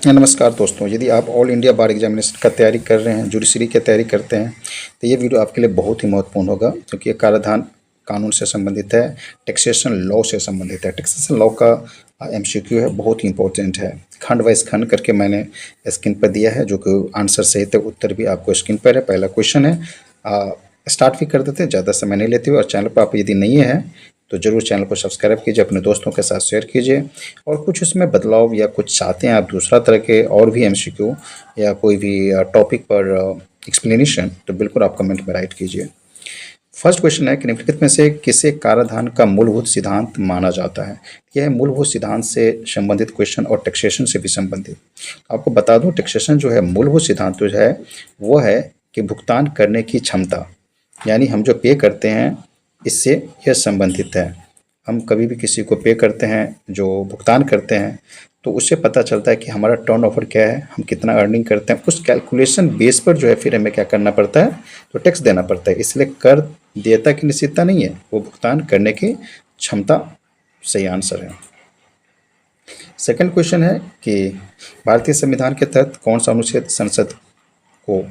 नमस्कार दोस्तों, यदि आप ऑल इंडिया बार एग्जामिनेशन का तैयारी कर रहे हैं, जुडिशरी की तैयारी करते हैं, तो ये वीडियो आपके लिए बहुत ही महत्वपूर्ण होगा क्योंकि ये कराधान कानून से संबंधित है, टैक्सेशन लॉ से संबंधित है। टैक्सेशन लॉ का एमसीक्यू है, बहुत ही इंपॉर्टेंट है। खंड वाइज खंड करके मैंने स्क्रीन पर दिया है, जो कि आंसर सहित है, उत्तर भी आपको स्क्रीन पर है। पहला क्वेश्चन है, स्टार्ट भी कर देते हैं, ज़्यादा समय नहीं लेते हुए। और चैनल पर आप यदि नहीं है तो ज़रूर चैनल को सब्सक्राइब कीजिए, अपने दोस्तों के साथ शेयर कीजिए। और कुछ उसमें बदलाव या कुछ चाहते हैं आप दूसरा तरह के और भी एमसीक्यू या कोई भी टॉपिक पर एक्सप्लेनेशन, तो बिल्कुल आप कमेंट में राइट कीजिए। फर्स्ट क्वेश्चन है कि निम्नलिखित में से किसे कराधान का मूलभूत सिद्धांत माना जाता है। यह मूलभूत सिद्धांत से संबंधित क्वेश्चन और टैक्सेशन से भी संबंधित। आपको बता दूं, टैक्सेशन जो है मूलभूत सिद्धांत जो है वो है कि भुगतान करने की क्षमता, यानी हम जो पे करते हैं इससे यह संबंधित है। हम कभी भी किसी को पे करते हैं, जो भुगतान करते हैं, तो उससे पता चलता है कि हमारा टर्नओवर क्या है, हम कितना अर्निंग करते हैं। उस कैलकुलेशन बेस पर जो है फिर हमें क्या करना पड़ता है, तो टैक्स देना पड़ता है। इसलिए कर देयता की निश्चितता नहीं है, वो भुगतान करने की क्षमता सही आंसर है। सेकंड क्वेश्चन है कि भारतीय संविधान के तहत कौन सा अनुच्छेद संसद को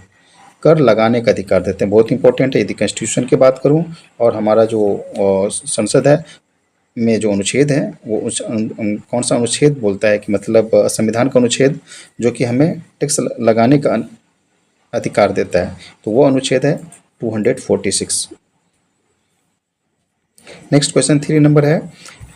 कर लगाने का अधिकार देते हैं। बहुत इंपॉर्टेंट है। यदि कॉन्स्टिट्यूशन की बात करूं और हमारा जो संसद है में जो अनुच्छेद है वो कौन सा अनुच्छेद बोलता है कि मतलब संविधान का अनुच्छेद जो कि हमें टैक्स लगाने का अधिकार देता है, तो वो अनुच्छेद है 246। नेक्स्ट क्वेश्चन 3 नंबर है,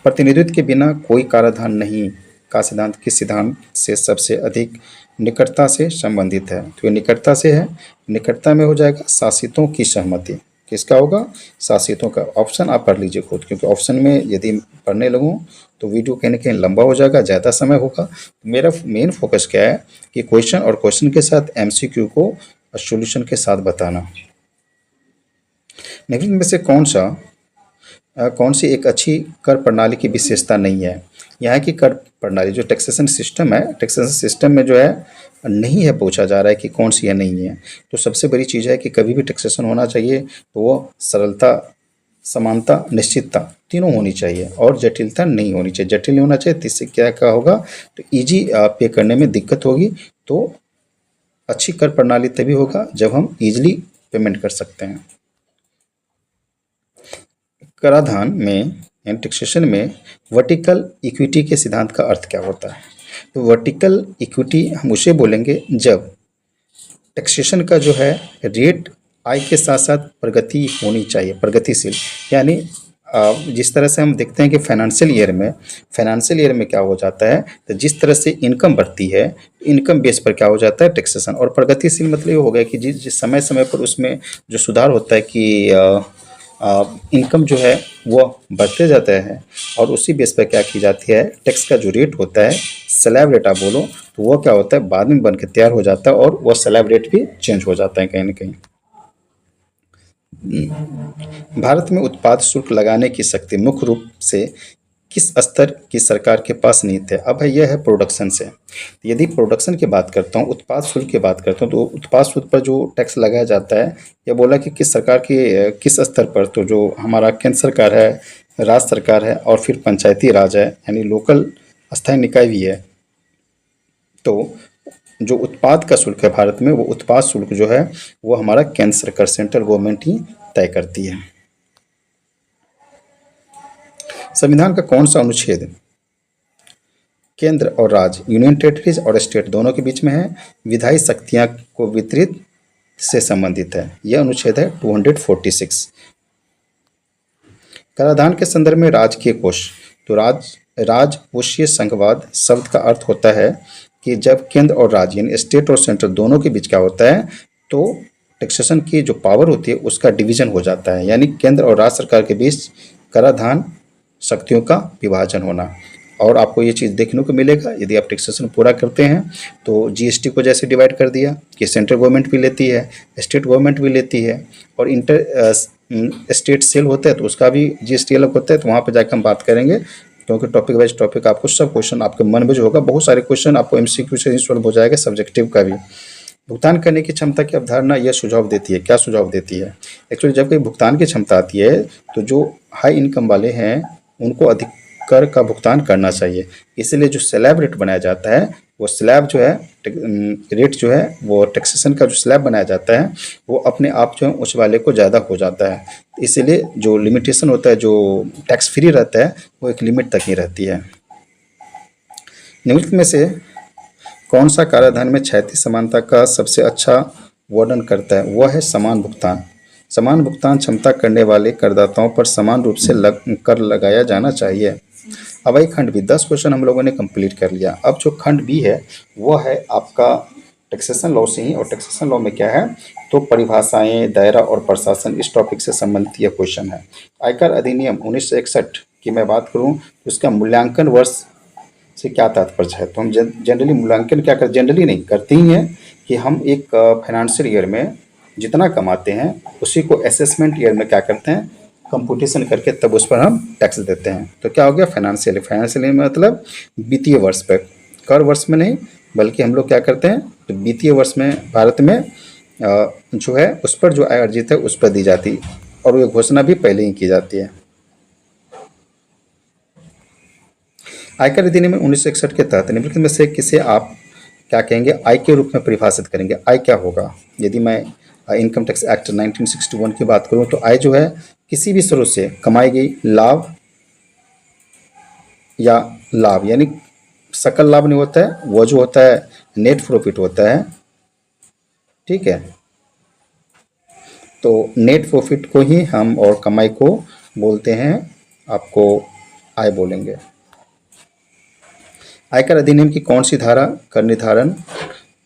प्रतिनिधित्व के बिना कोई कराधान नहीं का सिद्धांत किस सिद्धांत से सबसे अधिक निकटता से संबंधित है। तो ये निकटता से है, निकटता में हो जाएगा शासितों की सहमति। किसका होगा? शासितों का। ऑप्शन आप पढ़ लीजिए खुद, क्योंकि ऑप्शन में यदि पढ़ने लगूँ तो वीडियो कहीं ना कहीं लंबा हो जाएगा, ज़्यादा समय होगा। मेरा मेन फोकस क्या है कि क्वेश्चन और क्वेश्चन के साथ एमसीक्यू को सॉल्यूशन के साथ बताना। निम्न में से कौन सी एक अच्छी कर प्रणाली की विशेषता नहीं है। यहाँ की कर प्रणाली जो टैक्सेशन सिस्टम है, टैक्सेशन सिस्टम में जो है नहीं है, पूछा जा रहा है कि कौन सी है नहीं है। तो सबसे बड़ी चीज़ है कि कभी भी टैक्सेशन होना चाहिए तो वो सरलता, समानता, निश्चितता तीनों होनी चाहिए और जटिलता नहीं होनी चाहिए। जटिल नहीं होना चाहिए, तो इससे क्या होगा, तो ईजी पे करने में दिक्कत होगी। तो अच्छी कर प्रणाली तभी होगा जब हम ईजिली पेमेंट कर सकते हैं। कराधान में यानी टैक्सेशन में वर्टिकल इक्विटी के सिद्धांत का अर्थ क्या होता है। तो वर्टिकल इक्विटी हम उसे बोलेंगे जब टैक्सेशन का जो है रेट आय के साथ साथ प्रगति होनी चाहिए, प्रगतिशील। यानी जिस तरह से हम देखते हैं कि फाइनेंशियल ईयर में क्या हो जाता है, तो जिस तरह से इनकम बढ़ती है, इनकम बेस पर क्या हो जाता है, टैक्सेशन। और प्रगतिशील मतलब ये हो गया कि जिस समय समय पर उसमें जो सुधार होता है कि इनकम जो है वो बढ़ते जाता है, और उसी बेस पर क्या की जाती है, टैक्स का जो रेट होता है, स्लैब रेट आप बोलो, तो वो क्या होता है, बाद में बन के तैयार हो जाता है और वो स्लैब रेट भी चेंज हो जाता है कहीं ना कहीं। भारत में उत्पाद शुल्क लगाने की शक्ति मुख्य रूप से किस स्तर की सरकार के पास नीति है। अब है यह है प्रोडक्शन से। यदि प्रोडक्शन की बात करता हूँ, उत्पाद शुल्क की बात करता हूँ, तो उत्पाद शुल्क पर जो टैक्स लगाया जाता है, यह बोला कि किस सरकार के किस स्तर पर, तो जो हमारा केंद्र सरकार है, राज्य सरकार है और फिर पंचायती राज है, यानी लोकल स्थानीय निकाय भी है। तो जो उत्पाद का शुल्क है भारत में, वो उत्पाद शुल्क जो है वो हमारा केंद्र सरकार, सेंट्रल गवर्नमेंट ही तय करती है। संविधान का कौन सा अनुच्छेद केंद्र और राज्य, यूनियन टेरिटरीज और स्टेट दोनों के बीच में है, विधायी शक्तियां को वितरित से संबंधित है। यह अनुच्छेद है 246। कराधान के संदर्भ में राजकीय कोष, तो राजकोषीय संघवाद शब्द का अर्थ होता है कि जब केंद्र और राज्य यानी स्टेट और सेंट्रल दोनों के बीच क्या होता है, तो टैक्सेशन की जो पावर होती है उसका डिवीजन हो जाता है, यानी केंद्र और राज्य सरकार के बीच कराधान शक्तियों का विभाजन होना। और आपको ये चीज़ देखने को मिलेगा यदि आप टैक्सेशन पूरा करते हैं, तो जीएसटी को जैसे डिवाइड कर दिया कि सेंट्रल गवर्नमेंट भी लेती है, स्टेट गवर्नमेंट भी लेती है, और इंटर स्टेट सेल होता है तो उसका भी जीएसटी अलग होता है। तो वहाँ पर जाकर हम बात करेंगे, क्योंकि टॉपिक वाइज टॉपिक आपको सब क्वेश्चन आपके मन में जो होगा, बहुत सारे क्वेश्चन आपको एमसीक्यू से ही सॉल्व हो जाएगा, सब्जेक्टिव का भी। भुगतान करने की क्षमता की अवधारणा यह सुझाव देती है, क्या सुझाव देती है, एक्चुअली जब कोई भुगतान की क्षमता आती है तो जो हाई इनकम वाले हैं उनको कर का भुगतान करना चाहिए। इसीलिए जो स्लैब रेट बनाया जाता है, वो स्लैब जो है रेट जो है वो टैक्सेशन का जो स्लैब बनाया जाता है वो अपने आप जो है उस वाले को ज़्यादा हो जाता है। इसीलिए जो लिमिटेशन होता है, जो टैक्स फ्री रहता है, वो एक लिमिट तक ही रहती है। निम्नलिखित में से कौन सा कराधान में क्षैतिज समानता का सबसे अच्छा वर्णन करता है? वह है समान भुगतान। समान भुगतान क्षमता करने वाले करदाताओं पर समान रूप से कर लगाया जाना चाहिए। अब वही खंड बी, 10 क्वेश्चन हम लोगों ने कंप्लीट कर लिया। अब जो खंड बी है वो है आपका टैक्सेशन लॉ से ही, और टैक्सेशन लॉ में क्या है तो परिभाषाएं, दायरा और प्रशासन, इस टॉपिक से संबंधित यह क्वेश्चन है। आयकर अधिनियम 1961 की मैं बात करूं तो उसका मूल्यांकन वर्ष से क्या तात्पर्य है? तो हम जनरली मूल्यांकन क्या कर, जनरली नहीं करते ही हैं कि हम एक फाइनेंशियल ईयर में जितना कमाते हैं उसी को असेसमेंट ईयर में क्या करते हैं, कंप्यूटेशन करके तब उस पर हम टैक्स देते हैं। तो क्या हो गया फाइनेंशियल, फाइनेंशियल में मतलब वित्तीय वर्ष पर, कर वर्ष में नहीं, बल्कि हम लोग क्या करते हैं तो वित्तीय वर्ष में भारत में जो है उस पर जो आय अर्जित है उस पर दी जाती है, और ये घोषणा भी पहले ही की जाती है। आयकर अधिनियम में 1961 के तहत निम्नलिखित में से किसे आप क्या कहेंगे, आय के रूप में परिभाषित करेंगे? आय क्या होगा? यदि मैं इनकम टैक्स एक्ट 1961 की बात करूं तो आय जो है किसी भी स्रोत से कमाई गई लाभ या लाभ, यानी सकल लाभ नहीं होता है, वो जो होता है नेट प्रॉफिट होता है। ठीक है, तो नेट प्रॉफिट को ही हम और कमाई को बोलते हैं, आपको आय बोलेंगे। आयकर अधिनियम की कौन सी धारा कर निर्धारण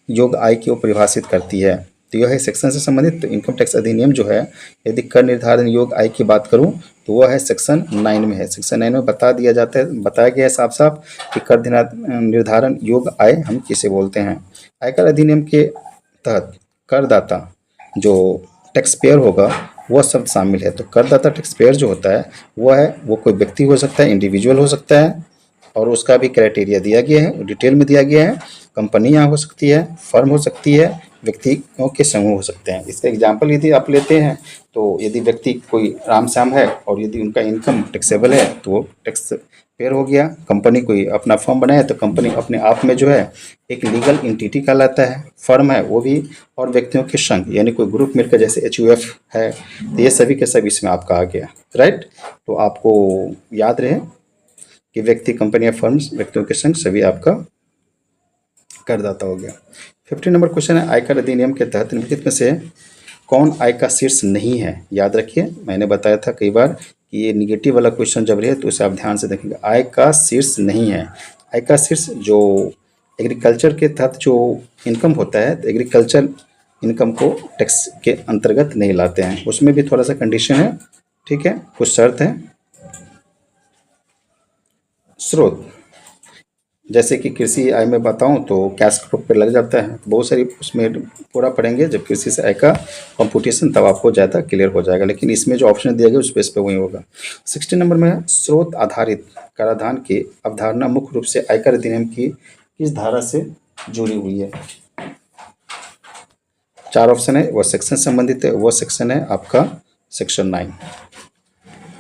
योग्य आय को परिभाषित करती है? तो यह है सेक्शन से संबंधित। तो इनकम टैक्स अधिनियम जो है यदि कर निर्धारण योग्य आय की बात करूं तो वह है सेक्शन 9 में है। सेक्शन 9 में बता दिया जाता है, बताया गया है साफ साफ कि कर निर्धारण योग्य आय हम किसे बोलते हैं। आयकर अधिनियम के तहत करदाता जो टैक्स पेयर होगा वह शब्द शामिल है। तो करदाता टैक्स पेयर जो होता है वो कोई व्यक्ति हो सकता है, इंडिविजुअल हो सकता है, और उसका भी क्राइटेरिया दिया गया है, डिटेल में दिया गया है। कंपनी यहाँ हो सकती है, फर्म हो सकती है, व्यक्तियों के समूह हो सकते हैं। इसका एग्जाम्पल यदि आप लेते हैं तो यदि व्यक्ति कोई राम श्याम है और यदि उनका इनकम टैक्सेबल है तो वो टैक्स पेयर हो गया। कंपनी कोई अपना फर्म बनाया तो कंपनी अपने आप में जो है एक लीगल एंटिटी कहलाता है। फर्म है वो भी, और व्यक्तियों के संघ यानी कोई ग्रुप मिलकर जैसे HUF है, तो ये सभी के सभी इसमें आपका आ गया। राइट, तो आपको याद रहे कि व्यक्ति, कंपनी या फर्म्स, व्यक्तियों के संग सभी आपका करदाता हो गया। 15 नंबर क्वेश्चन है, आयकर अधिनियम के तहत निम्नलिखित में से कौन आय का शीर्ष नहीं है? याद रखिए, मैंने बताया था कई बार कि ये निगेटिव वाला क्वेश्चन जब रहे तो उसे आप ध्यान से देखेंगे। आय का शीर्ष नहीं है। आय का शीर्ष जो एग्रीकल्चर के तहत जो इनकम होता है, तो एग्रीकल्चर इनकम को टैक्स के अंतर्गत नहीं लाते हैं, उसमें भी थोड़ा सा कंडीशन है। ठीक है, कुछ शर्त है। स्रोत, जैसे कि कृषि आय में बताऊं तो कैश क्रॉप पे लग जाता है, बहुत सारी उसमें पूरा पढ़ेंगे जब कृषि से आय का कंप्यूटेशन, तब आपको ज़्यादा क्लियर हो जाएगा। लेकिन इसमें जो ऑप्शन दिया गया उस बेस पे वही होगा। 16 नंबर में स्रोत आधारित कराधान की अवधारणा मुख्य रूप से आयकर अधिनियम की किस धारा से जुड़ी हुई है? 4 ऑप्शन है, वह सेक्शन संबंधित है, वह सेक्शन है आपका सेक्शन 9।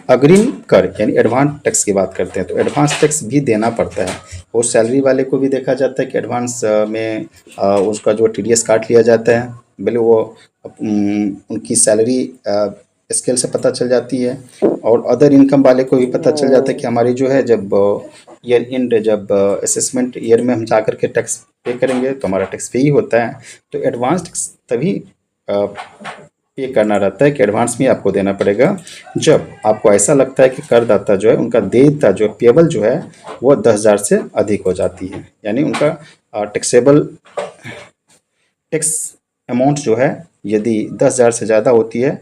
अग्रिम कर यानी एडवांस टैक्स की बात करते हैं तो एडवांस टैक्स भी देना पड़ता है, और सैलरी वाले को भी देखा जाता है कि एडवांस में उसका जो TDS काट लिया जाता है, भले वो उनकी सैलरी स्केल से पता चल जाती है, और अदर इनकम वाले को भी पता चल जाता है कि हमारी जो है जब ईयर एंड, जब असेसमेंट ईयर में हम जा कर के टैक्स पे करेंगे तो हमारा टैक्स पे ही होता है। तो एडवांस टैक्स तभी पे करना रहता है कि एडवांस में आपको देना पड़ेगा जब आपको ऐसा लगता है कि करदाता जो है उनका देयता जो पेबल जो है वो 10,000 से अधिक हो जाती है, यानी उनका टैक्सेबल टैक्स अमाउंट जो है यदि 10,000 से ज़्यादा होती है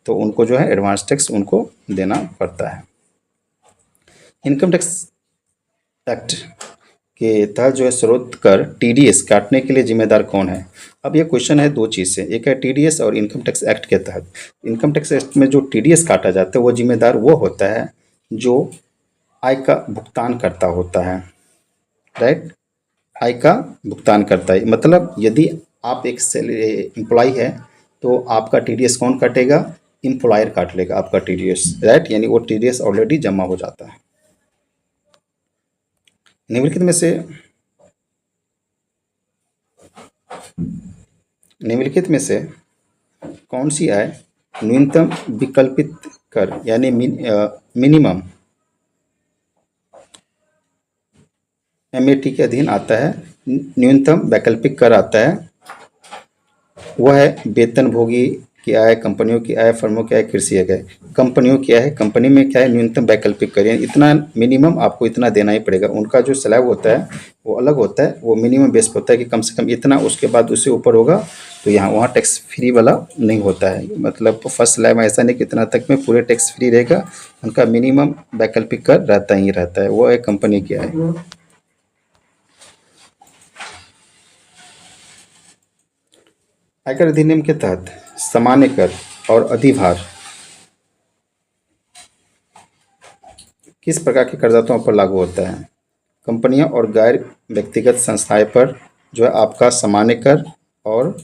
तो उनको जो है एडवांस टैक्स उनको देना पड़ता है। इनकम टैक्स एक्ट के तहत जो है स्रोत कर TDS काटने के लिए जिम्मेदार कौन है? अब ये क्वेश्चन है दो चीज़ से, एक है TDS और इनकम टैक्स एक्ट के तहत। इनकम टैक्स एक्ट में जो TDS काटा जाता है वो जिम्मेदार वो होता है जो आय का भुगतान करता होता है। राइट, आय का भुगतान करता है, मतलब यदि आप एक एम्प्लॉय है तो आपका TDS कौन काटेगा? एम्प्लॉयर काट लेगा आपका TDS। राइट, यानी वो TDS ऑलरेडी जमा हो जाता है। निम्नलिखित में से कौन सी आय न्यूनतम विकल्पित कर यानी मिनिमम एमएटी के अधीन आता है, न्यूनतम वैकल्पिक कर आता है। वह है वेतनभोगी की आय, कंपनियों की आय, फर्मों की आय, कृषि आय। कंपनियों की आय है, कंपनी में क्या है न्यूनतम वैकल्पिक कर, यानी इतना मिनिमम आपको इतना देना ही पड़ेगा। उनका जो स्लैब होता है वो अलग होता है, वो मिनिमम बेस पर होता है कि कम से कम इतना, उसके बाद उससे ऊपर होगा तो यहाँ वहाँ टैक्स फ्री वाला नहीं होता है। मतलब फर्स्ट स्लैब ऐसा नहीं कि इतना तक में पूरे टैक्स फ्री रहेगा, उनका मिनिमम वैकल्पिक कर रहता ही रहता है। वो है कंपनी की आय। आयकर अधिनियम के तहत सामान्य कर और अधिभार किस प्रकार के करदाताओं पर लागू होता है? कंपनियां और गैर व्यक्तिगत संस्थाएं पर जो है आपका सामान्य कर, और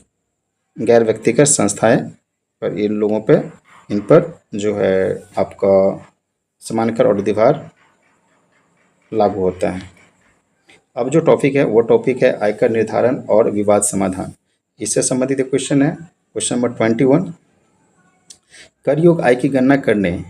गैर व्यक्तिगत संस्थाएं पर इन लोगों पे, इन पर जो है आपका सामान्य कर और अधिभार लागू होता है। अब जो टॉपिक है वो टॉपिक है आयकर निर्धारण और विवाद समाधान। इससे संबंधित एक क्वेश्चन है, क्वेश्चन नंबर 21। कर योग्य आय की गणना करने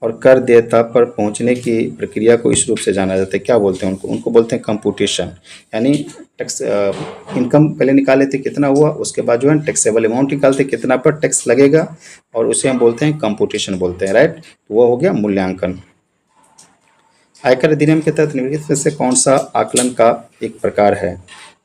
और कर देयता पर पहुंचने की प्रक्रिया को इस रूप से जाना जाता है। क्या बोलते हैं उनको बोलते हैं कंप्यूटेशन। यानी टैक्स इनकम पहले निकाले थे कितना हुआ, उसके बाद जो है टैक्सेबल अमाउंट निकालते कितना पर टैक्स लगेगा, और उसे हम बोलते हैं कंप्यूटेशन बोलते हैं, राइट। तो वो हो गया मूल्यांकन। आयकर अधिनियम के तहत निम्नलिखित में से कौन सा आकलन का एक प्रकार है?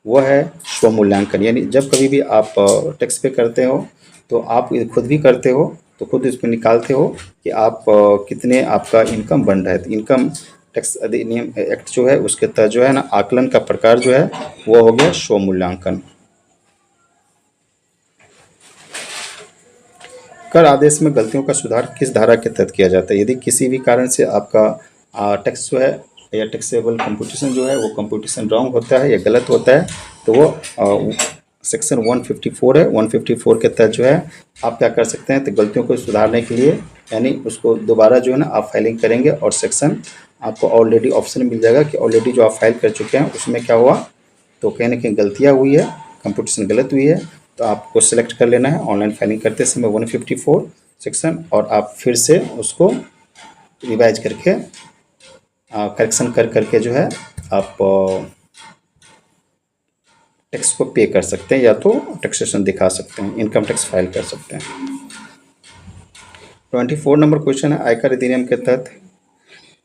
वह है स्वमूल्यांकन। यानी जब कभी भी आप टैक्स पे करते हो तो आप खुद भी करते हो, तो खुद इसमें निकालते हो कि आप कितने आपका इनकम बन रहा है। तो इनकम टैक्स अधिनियम एक्ट जो है उसके तहत जो है ना आकलन का प्रकार जो है वो हो गया स्वमूल्यांकन। कर आदेश में गलतियों का सुधार किस धारा के तहत किया जाता है? यदि किसी भी कारण से आपका टैक्स जो है या टैक्सेबल कंप्यूटेशन जो है वो कंप्यूटेशन रॉन्ग होता है या गलत होता है, तो वो सेक्शन 154 है, 154 के तहत जो है आप क्या कर सकते हैं, तो गलतियों को सुधारने के लिए यानी उसको दोबारा जो है ना आप फाइलिंग करेंगे, और सेक्शन आपको ऑलरेडी ऑप्शन मिल जाएगा कि ऑलरेडी जो आप फाइल कर चुके हैं उसमें क्या हुआ, तो कहीं ना कहीं गलतियाँ हुई है, कंप्यूटेशन गलत हुई है, तो आपको सेलेक्ट कर लेना है ऑनलाइन फाइलिंग करते समय 154 सेक्शन, और आप फिर से उसको रिवाइज करके करेक्शन कर करके जो है आप टैक्स को पे कर सकते हैं, या तो टैक्सेशन दिखा सकते हैं, इनकम टैक्स फाइल कर सकते हैं। 24 नंबर क्वेश्चन है, आयकर अधिनियम के तहत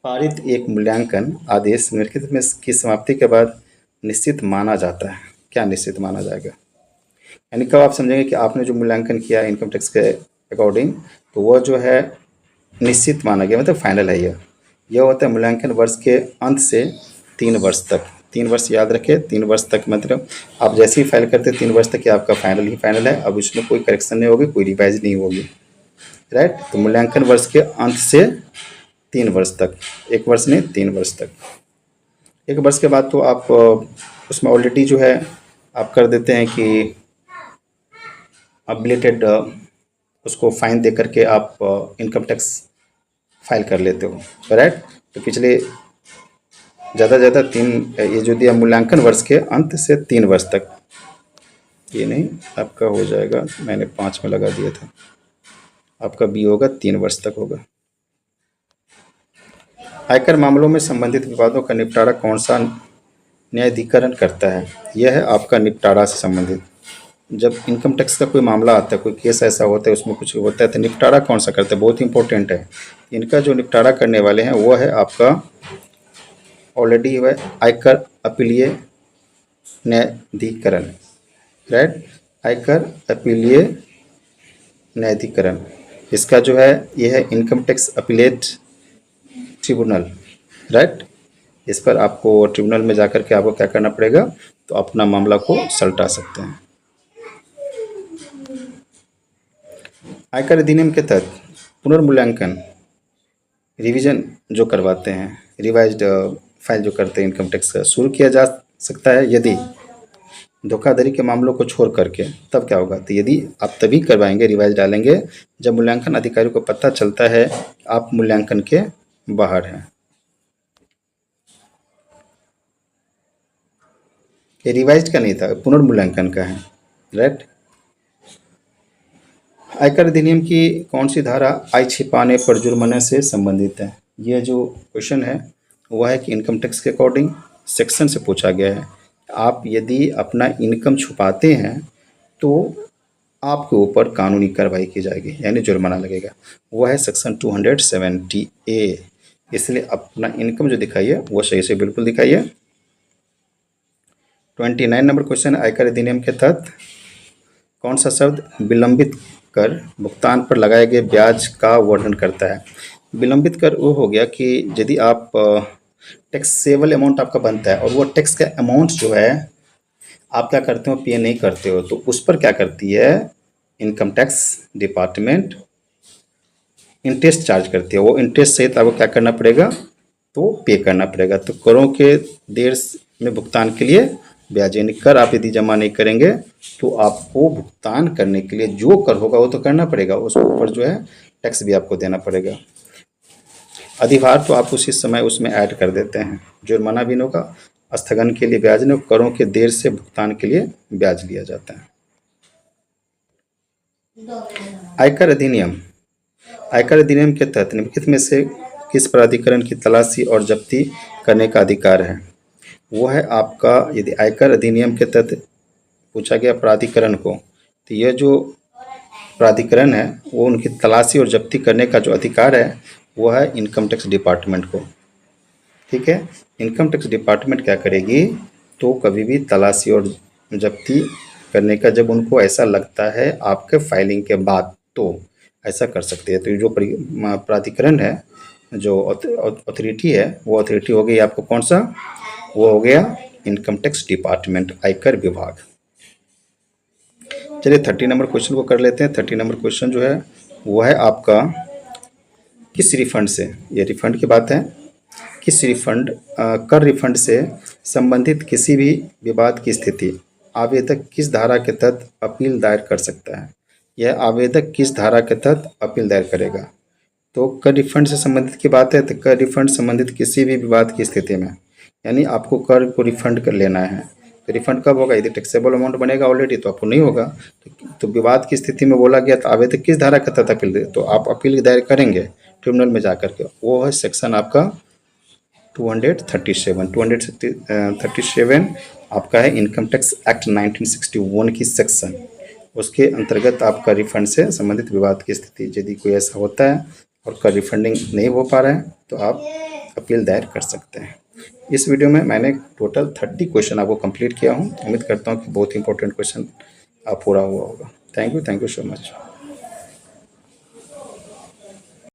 पारित एक मूल्यांकन आदेश निम्नलिखित में की समाप्ति के बाद निश्चित माना जाता है। क्या निश्चित माना जाएगा? यानी कब आप समझेंगे कि आपने जो मूल्यांकन किया इनकम टैक्स के अकॉर्डिंग, तो वह जो है निश्चित माना गया, मतलब फाइनल है। यह होता है मूल्यांकन वर्ष के अंत से 3 वर्ष तक। 3 वर्ष याद रखें, 3 वर्ष तक, मतलब आप जैसे ही फाइल करते 3 वर्ष तक आपका फाइनल ही फाइनल है, अब उसमें कोई करेक्शन नहीं होगी, कोई रिवाइज नहीं होगी, राइट। तो मूल्यांकन वर्ष के अंत से 3 वर्ष तक, 1 वर्ष नहीं 3 वर्ष तक। 1 वर्ष के बाद तो आप उसमें ऑलरेडी जो है आप कर देते हैं कि बिलेटेड उसको फाइन दे करके आप इनकम टैक्स फाइल कर लेते हो, राइट। तो पिछले ज़्यादा से ज़्यादा 3 ये जो दिया मूल्यांकन वर्ष के अंत से 3 वर्ष तक, ये नहीं आपका हो जाएगा, मैंने 5 में लगा दिया था, आपका बी होगा 3 वर्ष तक होगा। आयकर मामलों में संबंधित विवादों का निपटारा कौन सा न्यायाधिकरण करता है? यह है आपका निपटारा से संबंधित। जब इनकम टैक्स का कोई मामला आता है, कोई केस ऐसा होता है, उसमें कुछ होता है, तो निपटारा कौन सा करता है? बहुत इंपॉर्टेंट है। इनका जो निपटारा करने वाले हैं वो है आपका ऑलरेडी है आयकर अपीलीय न्यायाधिकरण, राइट। आयकर अपीलीय न्यायाधिकरण, इसका जो है ये है income tax appellate tribunal, right. इस पर आपको ट्रिब्यूनल में जाकर के आपको क्या करना पड़ेगा, तो अपना मामला को सलटा सकते हैं। आयकर अधिनियम के तहत पुनर्मूल्यांकन रिवीजन जो करवाते हैं, रिवाइज्ड फाइल जो करते हैं इनकम टैक्स का, शुरू किया जा सकता है यदि धोखाधड़ी के मामलों को छोड़ करके। तब क्या होगा, तो यदि आप तभी करवाएंगे, रिवाइज डालेंगे जब मूल्यांकन अधिकारी को पता चलता है कि आप मूल्यांकन के बाहर हैं। ये रिवाइज्ड का नहीं था, पुनर्मूल्यांकन का है, राइट। आयकर अधिनियम की कौन सी धारा आय छिपाने पर जुर्माने से संबंधित है? यह जो क्वेश्चन है वह है कि इनकम टैक्स के अकॉर्डिंग सेक्शन से पूछा गया है। आप यदि अपना इनकम छुपाते हैं तो आपके ऊपर कानूनी कार्रवाई की जाएगी, यानी जुर्माना लगेगा। वह है सेक्शन 270A। इसलिए अपना इनकम जो दिखाइए वो सही से बिल्कुल दिखाइए। 29 नंबर क्वेश्चन, आयकर अधिनियम के तहत कौन सा शब्द विलंबित कर भुगतान पर लगाए गए ब्याज का वर्णन करता है? विलंबित कर वो हो गया कि यदि आप टैक्सेबल अमाउंट आपका बनता है और वो टैक्स का अमाउंट जो है आप क्या करते हो, पे नहीं करते हो, तो उस पर क्या करती है income tax department, interest charge करती है। वो इंटरेस्ट सहित आपको क्या करना पड़ेगा, तो पे करना पड़ेगा। तो करों के देर में भुगतान के लिए ब्याज, यानी कर आप यदि जमा नहीं करेंगे तो आपको भुगतान करने के लिए जो कर होगा वो तो करना पड़ेगा, उसके ऊपर जो है टैक्स भी आपको देना पड़ेगा। अधिभार तो आप उसी समय उसमें ऐड कर देते हैं। जुर्माना भी नहीं होगा, स्थगन के लिए ब्याज नहीं, करों के देर से भुगतान के लिए ब्याज लिया जाता है। आयकर अधिनियम, आयकर अधिनियम के तहत निम्नलिखित में से किस प्राधिकरण की तलाशी और जब्ती करने का अधिकार है? वो है आपका, यदि आयकर अधिनियम के तहत पूछा गया प्राधिकरण को, तो यह जो प्राधिकरण है वो उनकी तलाशी और जब्ती करने का जो अधिकार है वो है इनकम टैक्स डिपार्टमेंट को। ठीक है, इनकम टैक्स डिपार्टमेंट क्या करेगी, तो कभी भी तलाशी और जब्ती करने का जब उनको ऐसा लगता है आपके फाइलिंग के बाद तो ऐसा कर सकते हैं। तो ये जो प्राधिकरण है, जो अथॉरिटी है, वो अथॉरिटी हो गई आपको कौन सा, वो हो गया इनकम टैक्स डिपार्टमेंट, आयकर विभाग। चलिए 30 नंबर क्वेश्चन को कर लेते हैं। 30 नंबर क्वेश्चन जो है वो है आपका, किस रिफंड से, ये रिफंड की बात है, किस रिफंड कर रिफंड से संबंधित किसी भी विवाद की स्थिति आवेदक किस धारा के तहत अपील दायर कर सकता है? यह आवेदक किस धारा के तहत अपील दायर करेगा? तो कर रिफंड से संबंधित की बात है, तो कर रिफंड संबंधित किसी भी विवाद की स्थिति में, यानी आपको कर को रिफंड कर लेना है, तो रिफंड कब होगा, यदि टैक्सेबल अमाउंट बनेगा ऑलरेडी तो आपको नहीं होगा। तो विवाद की स्थिति में बोला गया तो आवेदक किस धारा के तहत अपील दे, तो आप अपील दायर करेंगे ट्रिब्यूनल में जाकर के, वो है सेक्शन आपका 237 आपका है इनकम टैक्स एक्ट 1961 की सेक्शन, उसके अंतर्गत आपका रिफंड से संबंधित विवाद की स्थिति यदि कोई ऐसा होता है और का रिफंडिंग नहीं हो पा रहा है तो आप अपील दायर कर सकते हैं। इस वीडियो में मैंने टोटल 30 क्वेश्चन आपको कंप्लीट किया हूँ। उम्मीद करता हूँ कि बहुत इंपॉर्टेंट क्वेश्चन आप पूरा हुआ होगा। Thank you so much.